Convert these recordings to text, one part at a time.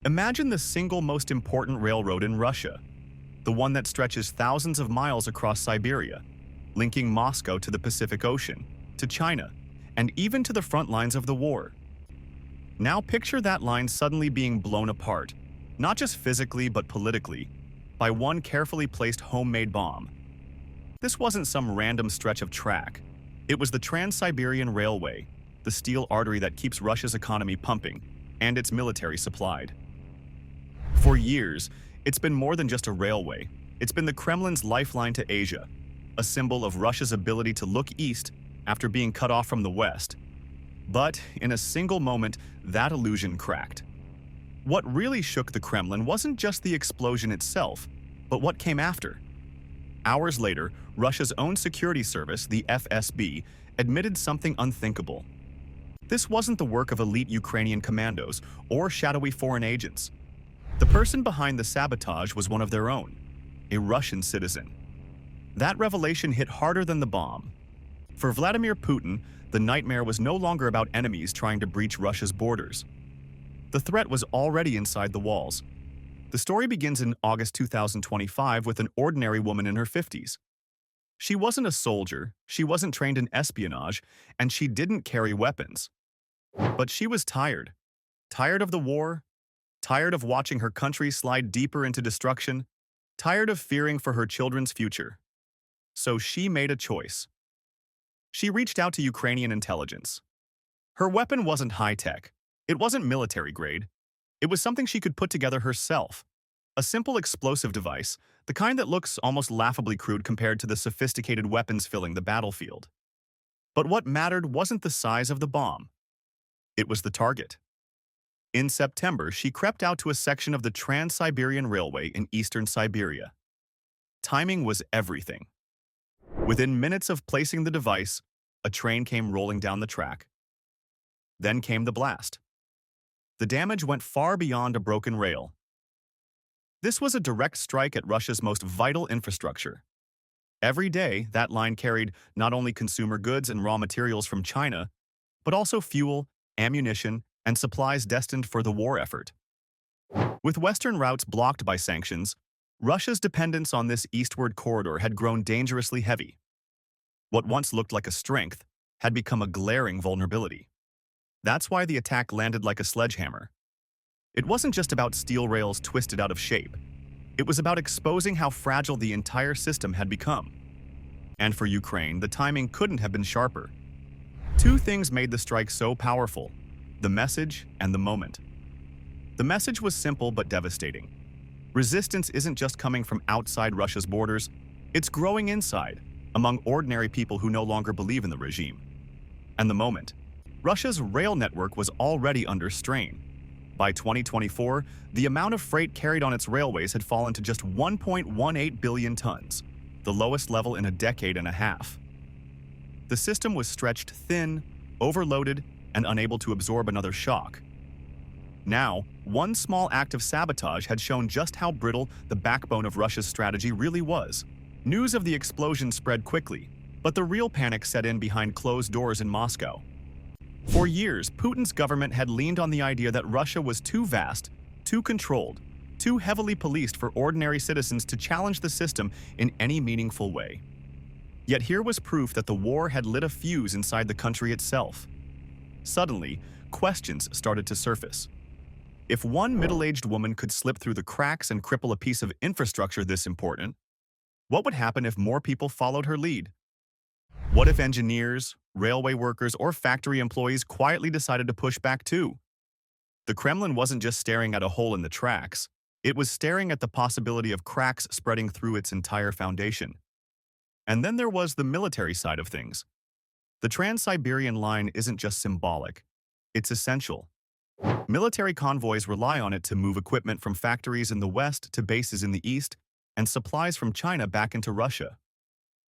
Imagine the single most important railroad in Russia, the one that stretches thousands of miles across Siberia, linking Moscow to the Pacific Ocean, to China, and even to the front lines of the war. Now picture that line suddenly being blown apart, not just physically but politically, by one carefully placed homemade bomb. This wasn't some random stretch of track. It was the Trans-Siberian Railway, the steel artery that keeps Russia's economy pumping, and its military supplied. For years, it's been more than just a railway. It's been the Kremlin's lifeline to Asia, a symbol of Russia's ability to look east after being cut off from the West. But in a single moment, that illusion cracked. What really shook the Kremlin wasn't just the explosion itself, but what came after. Hours later, Russia's own security service, the FSB, admitted something unthinkable. This wasn't the work of elite Ukrainian commandos or shadowy foreign agents. The person behind the sabotage was one of their own, a Russian citizen. That revelation hit harder than the bomb. For Vladimir Putin, the nightmare was no longer about enemies trying to breach Russia's borders. The threat was already inside the walls. The story begins in August 2025 with an ordinary woman in her 50s. She wasn't a soldier, she wasn't trained in espionage, and she didn't carry weapons. But she was tired. Tired of the war, tired of watching her country slide deeper into destruction, tired of fearing for her children's future. So she made a choice. She reached out to Ukrainian intelligence. Her weapon wasn't high-tech. It wasn't military grade. It was something she could put together herself. A simple explosive device, the kind that looks almost laughably crude compared to the sophisticated weapons filling the battlefield. But what mattered wasn't the size of the bomb. It was the target. In September, she crept out to a section of the Trans-Siberian Railway in eastern Siberia. Timing was everything. Within minutes of placing the device, a train came rolling down the track. Then came the blast. The damage went far beyond a broken rail. This was a direct strike at Russia's most vital infrastructure. Every day, that line carried not only consumer goods and raw materials from China, but also fuel, ammunition, and supplies destined for the war effort. With Western routes blocked by sanctions, Russia's dependence on this eastward corridor had grown dangerously heavy. What once looked like a strength had become a glaring vulnerability. That's why the attack landed like a sledgehammer. It wasn't just about steel rails twisted out of shape. It was about exposing how fragile the entire system had become. And for Ukraine, the timing couldn't have been sharper. Two things made the strike so powerful: the message and the moment. The message was simple but devastating. Resistance isn't just coming from outside Russia's borders, it's growing inside, among ordinary people who no longer believe in the regime. And the moment: Russia's rail network was already under strain. By 2024, the amount of freight carried on its railways had fallen to just 1.18 billion tons, the lowest level in a decade and a half. The system was stretched thin, overloaded, and unable to absorb another shock. Now, one small act of sabotage had shown just how brittle the backbone of Russia's strategy really was. News of the explosion spread quickly, but the real panic set in behind closed doors in Moscow. For years, Putin's government had leaned on the idea that Russia was too vast, too controlled, too heavily policed for ordinary citizens to challenge the system in any meaningful way. Yet here was proof that the war had lit a fuse inside the country itself. Suddenly, questions started to surface. If one middle-aged woman could slip through the cracks and cripple a piece of infrastructure this important, what would happen if more people followed her lead? What if engineers, railway workers, or factory employees quietly decided to push back too? The Kremlin wasn't just staring at a hole in the tracks, it was staring at the possibility of cracks spreading through its entire foundation. And then there was the military side of things. The Trans-Siberian line isn't just symbolic, it's essential. Military convoys rely on it to move equipment from factories in the west to bases in the east, and supplies from China back into Russia.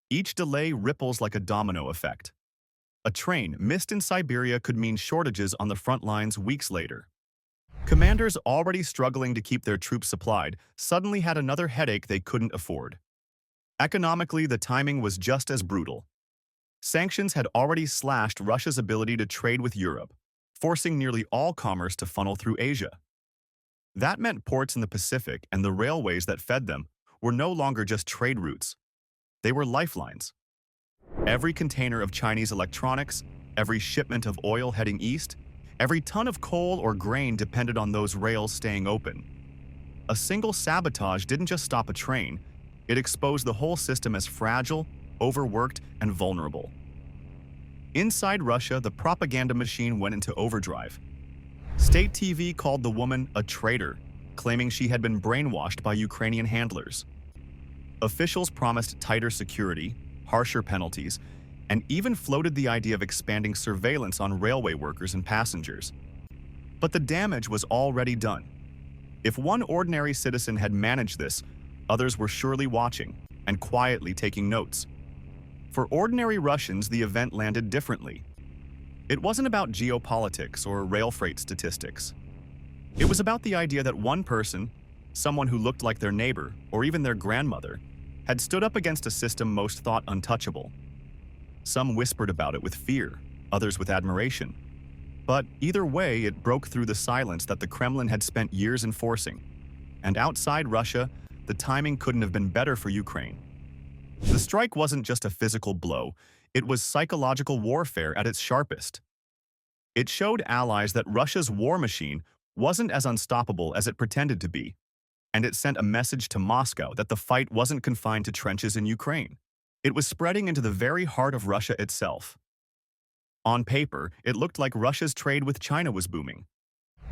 Each delay ripples like a domino effect. A train missed in Siberia could mean shortages on the front lines weeks later. Commanders already struggling to keep their troops supplied suddenly had another headache they couldn't afford. Economically, the timing was just as brutal. Sanctions had already slashed Russia's ability to trade with Europe, forcing nearly all commerce to funnel through Asia. That meant ports in the Pacific and the railways that fed them were no longer just trade routes. They were lifelines. Every container of Chinese electronics, every shipment of oil heading east, every ton of coal or grain depended on those rails staying open. A single sabotage didn't just stop a train, it exposed the whole system as fragile, overworked, and vulnerable. Inside Russia, the propaganda machine went into overdrive. State TV called the woman a traitor, claiming she had been brainwashed by Ukrainian handlers. Officials promised tighter security, harsher penalties, and even floated the idea of expanding surveillance on railway workers and passengers. But the damage was already done. If one ordinary citizen had managed this, others were surely watching and quietly taking notes. For ordinary Russians, the event landed differently. It wasn't about geopolitics or rail freight statistics. It was about the idea that one person, someone who looked like their neighbor or even their grandmother, had stood up against a system most thought untouchable. Some whispered about it with fear, others with admiration. But either way, it broke through the silence that the Kremlin had spent years enforcing. And outside Russia, the timing couldn't have been better for Ukraine. The strike wasn't just a physical blow, it was psychological warfare at its sharpest. It showed allies that Russia's war machine wasn't as unstoppable as it pretended to be, and it sent a message to Moscow that the fight wasn't confined to trenches in Ukraine. It was spreading into the very heart of Russia itself. On paper, it looked like Russia's trade with China was booming.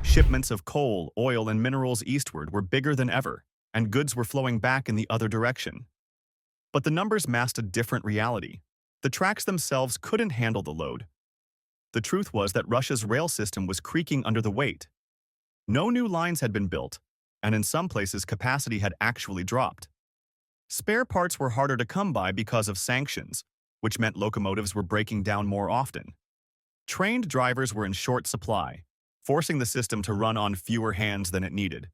Shipments of coal, oil, and minerals eastward were bigger than ever, and goods were flowing back in the other direction. But the numbers masked a different reality. The tracks themselves couldn't handle the load. The truth was that Russia's rail system was creaking under the weight. No new lines had been built, and in some places capacity had actually dropped. Spare parts were harder to come by because of sanctions, which meant locomotives were breaking down more often. Trained drivers were in short supply, forcing the system to run on fewer hands than it needed.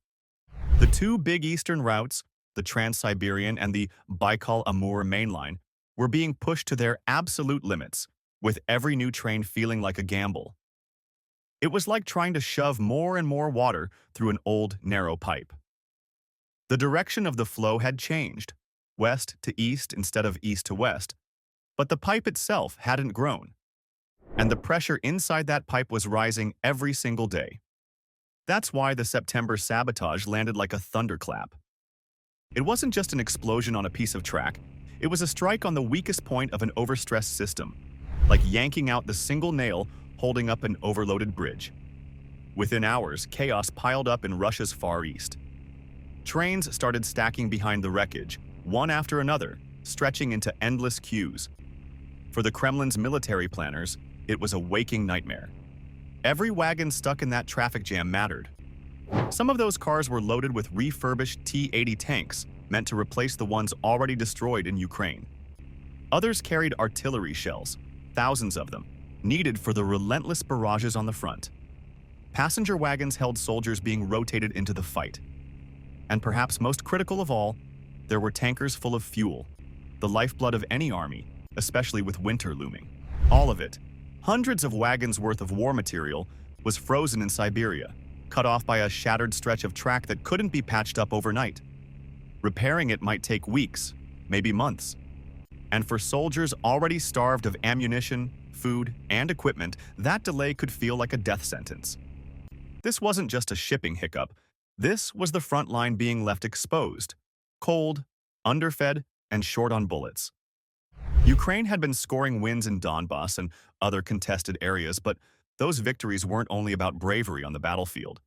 The two big eastern routes, the Trans-Siberian and the Baikal-Amur mainline, were being pushed to their absolute limits, with every new train feeling like a gamble. It was like trying to shove more and more water through an old, narrow pipe. The direction of the flow had changed, west to east instead of east to west, but the pipe itself hadn't grown, and the pressure inside that pipe was rising every single day. That's why the September sabotage landed like a thunderclap. It wasn't just an explosion on a piece of track, it was a strike on the weakest point of an overstressed system, like yanking out the single nail holding up an overloaded bridge. Within hours, chaos piled up in Russia's Far East. Trains started stacking behind the wreckage, one after another, stretching into endless queues. For the Kremlin's military planners, it was a waking nightmare. Every wagon stuck in that traffic jam mattered. Some of those cars were loaded with refurbished T-80 tanks, meant to replace the ones already destroyed in Ukraine. Others carried artillery shells, thousands of them, needed for the relentless barrages on the front. Passenger wagons held soldiers being rotated into the fight. And perhaps most critical of all, there were tankers full of fuel, the lifeblood of any army, especially with winter looming. All of it, hundreds of wagons worth of war material, was frozen in Siberia, cut off by a shattered stretch of track that couldn't be patched up overnight. Repairing it might take weeks, maybe months. And for soldiers already starved of ammunition, food, and equipment, that delay could feel like a death sentence. This wasn't just a shipping hiccup. This was the front line being left exposed, cold, underfed, and short on bullets. Ukraine had been scoring wins in Donbass and other contested areas, but those victories weren't only about bravery on the battlefield.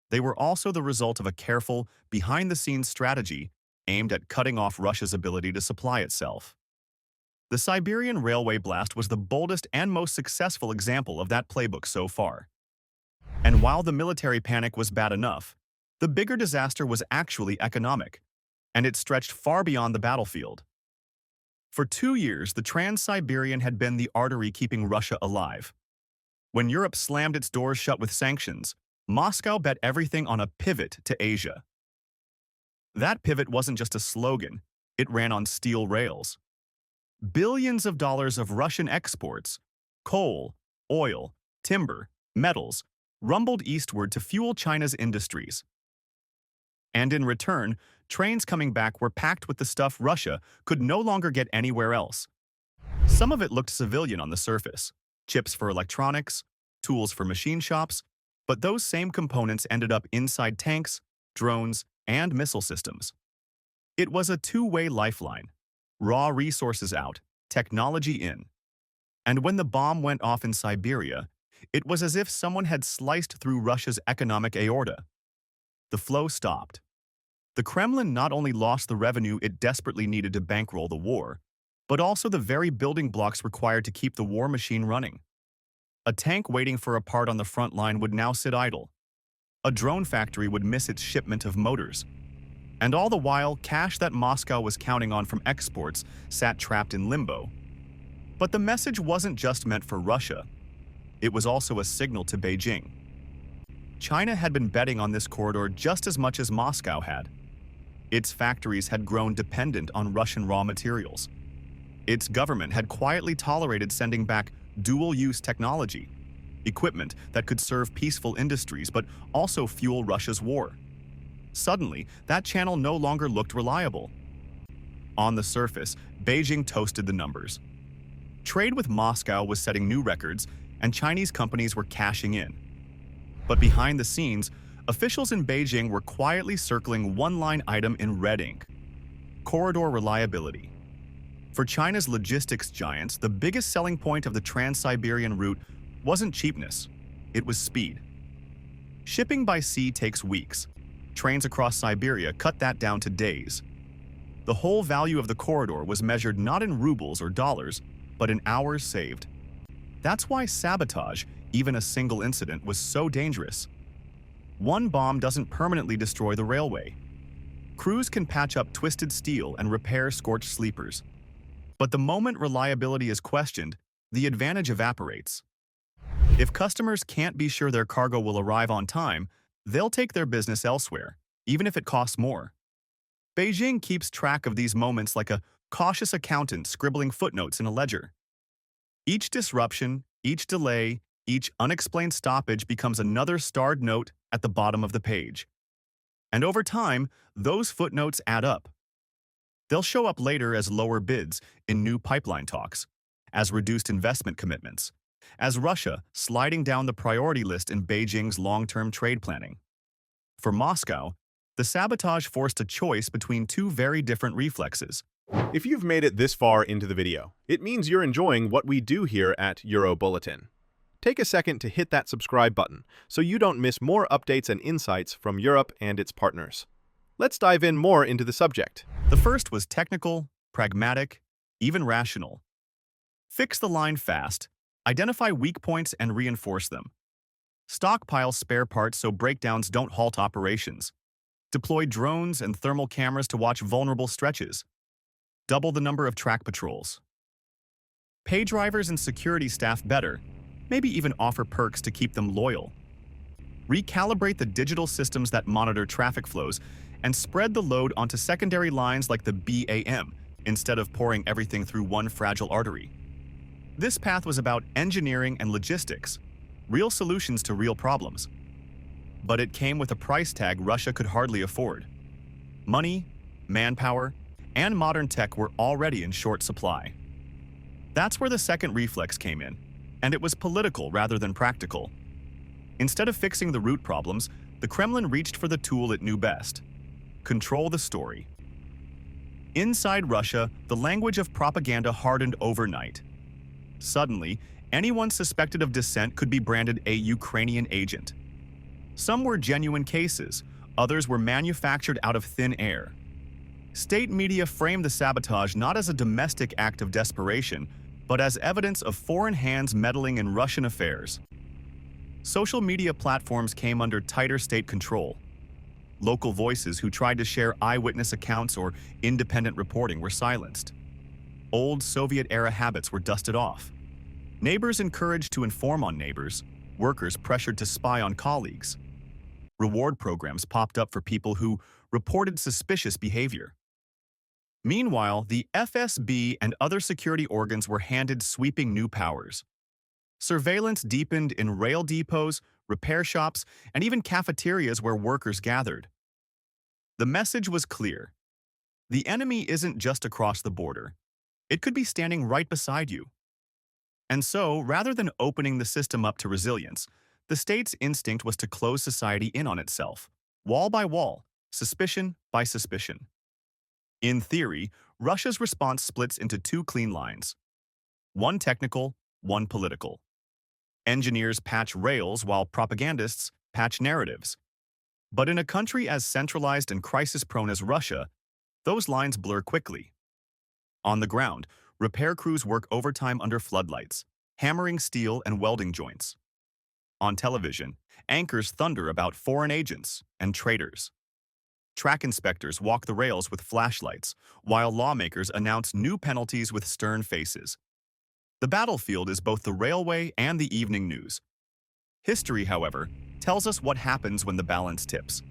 They were also the result of a careful, behind-the-scenes strategy aimed at cutting off Russia's ability to supply itself. The Siberian railway blast was the boldest and most successful example of that playbook so far. And while the military panic was bad enough, the bigger disaster was actually economic, and it stretched far beyond the battlefield. For 2 years, the Trans-Siberian had been the artery keeping Russia alive. When Europe slammed its doors shut with sanctions, Moscow bet everything on a pivot to Asia. That pivot wasn't just a slogan, it ran on steel rails. Billions of dollars of Russian exports, coal, oil, timber, metals, rumbled eastward to fuel China's industries. And in return, trains coming back were packed with the stuff Russia could no longer get anywhere else. Some of it looked civilian on the surface, chips for electronics, tools for machine shops, but those same components ended up inside tanks, drones, and missile systems. It was a two-way lifeline, raw resources out, technology in. And when the bomb went off in Siberia, it was as if someone had sliced through Russia's economic aorta. The flow stopped. The Kremlin not only lost the revenue it desperately needed to bankroll the war, but also the very building blocks required to keep the war machine running. A tank waiting for a part on the front line would now sit idle. A drone factory would miss its shipment of motors. And all the while, cash that Moscow was counting on from exports sat trapped in limbo. But the message wasn't just meant for Russia. It was also a signal to Beijing. China had been betting on this corridor just as much as Moscow had. Its factories had grown dependent on Russian raw materials. Its government had quietly tolerated sending back dual-use technology, equipment that could serve peaceful industries but also fuel Russia's war. Suddenly, that channel no longer looked reliable. On the surface, Beijing toasted the numbers. Trade with Moscow was setting new records, and Chinese companies were cashing in. But behind the scenes, officials in Beijing were quietly circling one-line item in red ink: corridor reliability. For China's logistics giants, the biggest selling point of the Trans-Siberian route wasn't cheapness, it was speed. Shipping by sea takes weeks. Trains across Siberia cut that down to days. The whole value of the corridor was measured not in rubles or dollars, but in hours saved. That's why sabotage, even a single incident, was so dangerous. One bomb doesn't permanently destroy the railway. Crews can patch up twisted steel and repair scorched sleepers. But the moment reliability is questioned, the advantage evaporates. If customers can't be sure their cargo will arrive on time, they'll take their business elsewhere, even if it costs more. Beijing keeps track of these moments like a cautious accountant scribbling footnotes in a ledger. Each disruption, each delay, each unexplained stoppage becomes another starred note at the bottom of the page. And over time, those footnotes add up. They'll show up later as lower bids in new pipeline talks, as reduced investment commitments, as Russia sliding down the priority list in Beijing's long-term trade planning. For Moscow, the sabotage forced a choice between two very different reflexes. If you've made it this far into the video, it means you're enjoying what we do here at Euro Bulletin. Take a second to hit that subscribe button so you don't miss more updates and insights from Europe and its partners. Let's dive in more into the subject. The first was technical, pragmatic, even rational. Fix the line fast, identify weak points and reinforce them. Stockpile spare parts so breakdowns don't halt operations. Deploy drones and thermal cameras to watch vulnerable stretches. Double the number of track patrols. Pay drivers and security staff better, maybe even offer perks to keep them loyal. Recalibrate the digital systems that monitor traffic flows and spread the load onto secondary lines like the BAM instead of pouring everything through one fragile artery. This path was about engineering and logistics, real solutions to real problems. But it came with a price tag Russia could hardly afford. Money, manpower, and modern tech were already in short supply. That's where the second reflex came in, and it was political rather than practical. Instead of fixing the root problems, the Kremlin reached for the tool it knew best: control the story. Inside Russia, the language of propaganda hardened overnight. Suddenly, anyone suspected of dissent could be branded a Ukrainian agent. Some were genuine cases, others were manufactured out of thin air. State media framed the sabotage not as a domestic act of desperation, but as evidence of foreign hands meddling in Russian affairs. Social media platforms came under tighter state control. Local voices who tried to share eyewitness accounts or independent reporting were silenced. Old Soviet-era habits were dusted off. Neighbors encouraged to inform on neighbors, workers pressured to spy on colleagues. Reward programs popped up for people who reported suspicious behavior. Meanwhile, the FSB and other security organs were handed sweeping new powers. Surveillance deepened in rail depots, repair shops, and even cafeterias where workers gathered. The message was clear. The enemy isn't just across the border. It could be standing right beside you. And so, rather than opening the system up to resilience, the state's instinct was to close society in on itself, wall by wall, suspicion by suspicion. In theory, Russia's response splits into two clean lines. One technical, one political. Engineers patch rails while propagandists patch narratives. But in a country as centralized and crisis-prone as Russia, those lines blur quickly. On the ground, repair crews work overtime under floodlights, hammering steel and welding joints. On television, anchors thunder about foreign agents and traitors. Track inspectors walk the rails with flashlights, while lawmakers announce new penalties with stern faces. The battlefield is both the railway and the evening news. History, however, tells us what happens when the balance tips.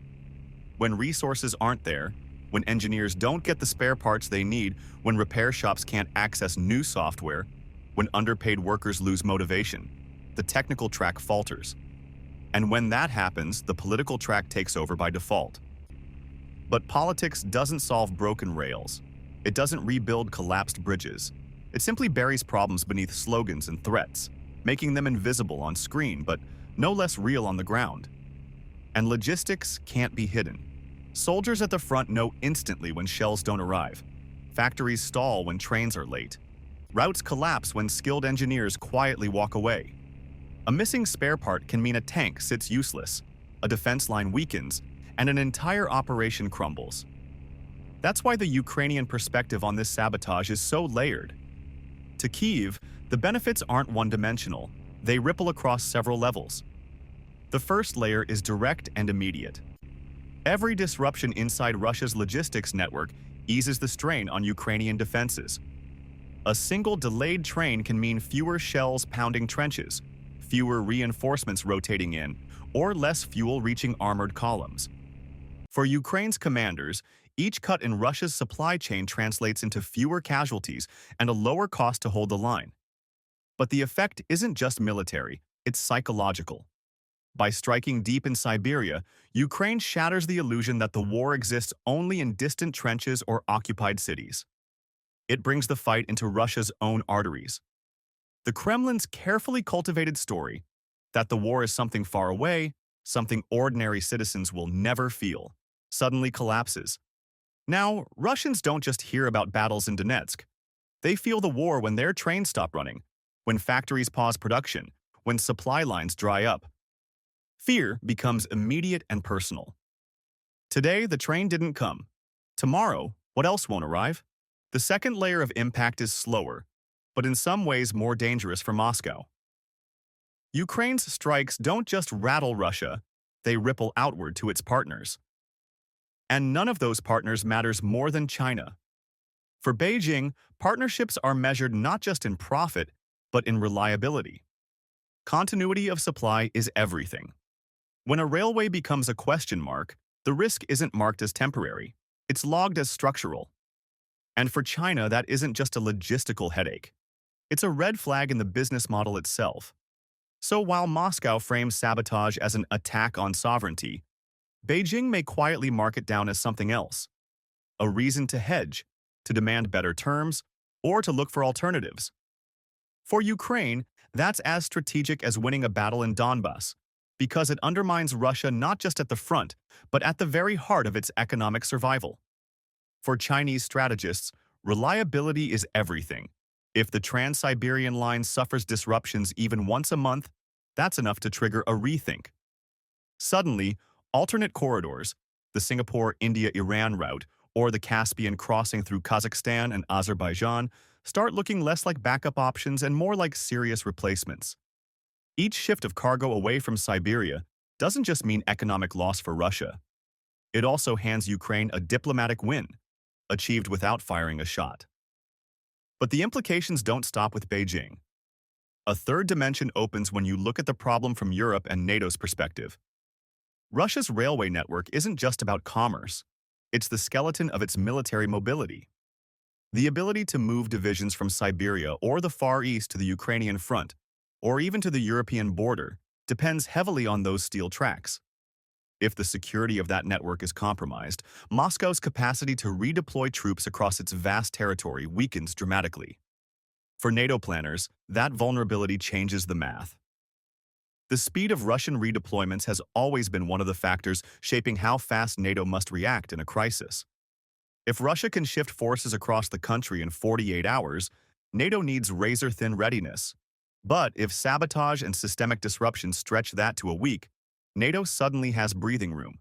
When resources aren't there, when engineers don't get the spare parts they need, when repair shops can't access new software, when underpaid workers lose motivation, the technical track falters. And when that happens, the political track takes over by default. But politics doesn't solve broken rails. It doesn't rebuild collapsed bridges. It simply buries problems beneath slogans and threats, making them invisible on screen but no less real on the ground. And logistics can't be hidden. Soldiers at the front know instantly when shells don't arrive. Factories stall when trains are late. Routes collapse when skilled engineers quietly walk away. A missing spare part can mean a tank sits useless, a defense line weakens, and an entire operation crumbles. That's why the Ukrainian perspective on this sabotage is so layered. To Kyiv, the benefits aren't one-dimensional. They ripple across several levels. The first layer is direct and immediate. Every disruption inside Russia's logistics network eases the strain on Ukrainian defenses. A single delayed train can mean fewer shells pounding trenches, fewer reinforcements rotating in, or less fuel reaching armored columns. For Ukraine's commanders, each cut in Russia's supply chain translates into fewer casualties and a lower cost to hold the line. But the effect isn't just military, it's psychological. By striking deep in Siberia, Ukraine shatters the illusion that the war exists only in distant trenches or occupied cities. It brings the fight into Russia's own arteries. The Kremlin's carefully cultivated story that the war is something far away, something ordinary citizens will never feel, suddenly collapses. Now, Russians don't just hear about battles in Donetsk. They feel the war when their trains stop running, when factories pause production, when supply lines dry up. Fear becomes immediate and personal. Today, the train didn't come. Tomorrow, what else won't arrive? The second layer of impact is slower, but in some ways more dangerous for Moscow. Ukraine's strikes don't just rattle Russia, they ripple outward to its partners. And none of those partners matters more than China. For Beijing, partnerships are measured not just in profit, but in reliability. Continuity of supply is everything. When a railway becomes a question mark, the risk isn't marked as temporary, it's logged as structural. And for China, that isn't just a logistical headache. It's a red flag in the business model itself. So while Moscow frames sabotage as an attack on sovereignty, Beijing may quietly mark it down as something else. A reason to hedge, to demand better terms, or to look for alternatives. For Ukraine, that's as strategic as winning a battle in Donbass, because it undermines Russia not just at the front, but at the very heart of its economic survival. For Chinese strategists, reliability is everything. If the Trans-Siberian line suffers disruptions even once a month, that's enough to trigger a rethink. Suddenly, alternate corridors, the Singapore-India-Iran route, or the Caspian crossing through Kazakhstan and Azerbaijan, start looking less like backup options and more like serious replacements. Each shift of cargo away from Siberia doesn't just mean economic loss for Russia. It also hands Ukraine a diplomatic win, achieved without firing a shot. But the implications don't stop with Beijing. A third dimension opens when you look at the problem from Europe and NATO's perspective. Russia's railway network isn't just about commerce. It's the skeleton of its military mobility. The ability to move divisions from Siberia or the Far East to the Ukrainian front, or even to the European border, depends heavily on those steel tracks. If the security of that network is compromised, Moscow's capacity to redeploy troops across its vast territory weakens dramatically. For NATO planners, that vulnerability changes the math. The speed of Russian redeployments has always been one of the factors shaping how fast NATO must react in a crisis. If Russia can shift forces across the country in 48 hours, NATO needs razor-thin readiness. But if sabotage and systemic disruption stretch that to a week, NATO suddenly has breathing room.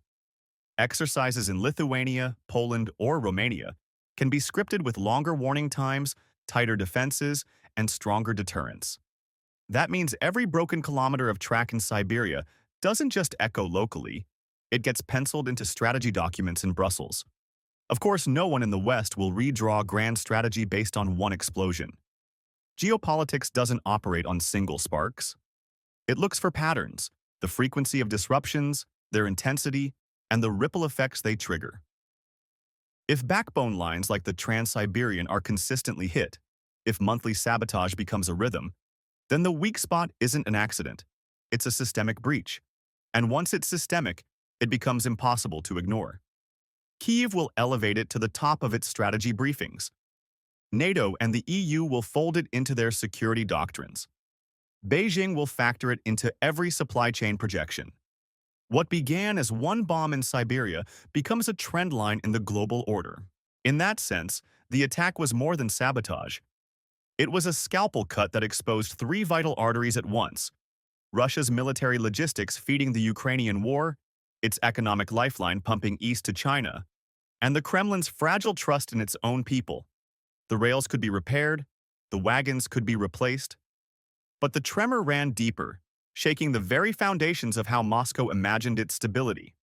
Exercises in Lithuania, Poland, or Romania can be scripted with longer warning times, tighter defenses, and stronger deterrence. That means every broken kilometer of track in Siberia doesn't just echo locally, it gets penciled into strategy documents in Brussels. Of course, no one in the West will redraw grand strategy based on one explosion. Geopolitics doesn't operate on single sparks. It looks for patterns, the frequency of disruptions, their intensity, and the ripple effects they trigger. If backbone lines like the Trans-Siberian are consistently hit, if monthly sabotage becomes a rhythm, then the weak spot isn't an accident. It's a systemic breach. And once it's systemic, it becomes impossible to ignore. Kyiv will elevate it to the top of its strategy briefings. NATO and the EU will fold it into their security doctrines. Beijing will factor it into every supply chain projection. What began as one bomb in Siberia becomes a trend line in the global order. In that sense, the attack was more than sabotage. It was a scalpel cut that exposed three vital arteries at once: Russia's military logistics feeding the Ukrainian war, its economic lifeline pumping east to China, and the Kremlin's fragile trust in its own people. The rails could be repaired, the wagons could be replaced, but the tremor ran deeper, shaking the very foundations of how Moscow imagined its stability.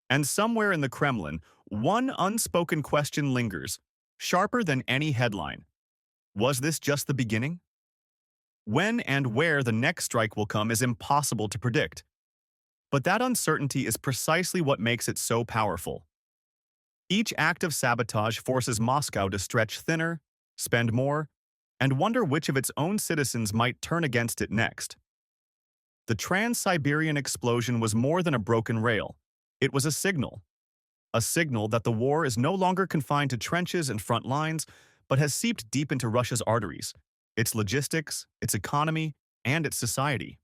And somewhere in the Kremlin, one unspoken question lingers, sharper than any headline. Was this just the beginning? When and where the next strike will come is impossible to predict. But that uncertainty is precisely what makes it so powerful. Each act of sabotage forces Moscow to stretch thinner, spend more, and wonder which of its own citizens might turn against it next. The Trans-Siberian explosion was more than a broken rail. It was a signal that the war is no longer confined to trenches and front lines, but has seeped deep into Russia's arteries, its logistics, its economy, and its society.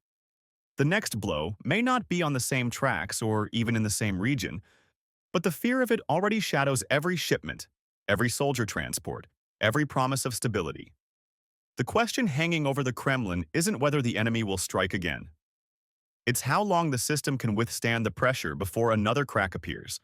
The next blow may not be on the same tracks or even in the same region, but the fear of it already shadows every shipment, every soldier transport, every promise of stability. The question hanging over the Kremlin isn't whether the enemy will strike again. It's how long the system can withstand the pressure before another crack appears.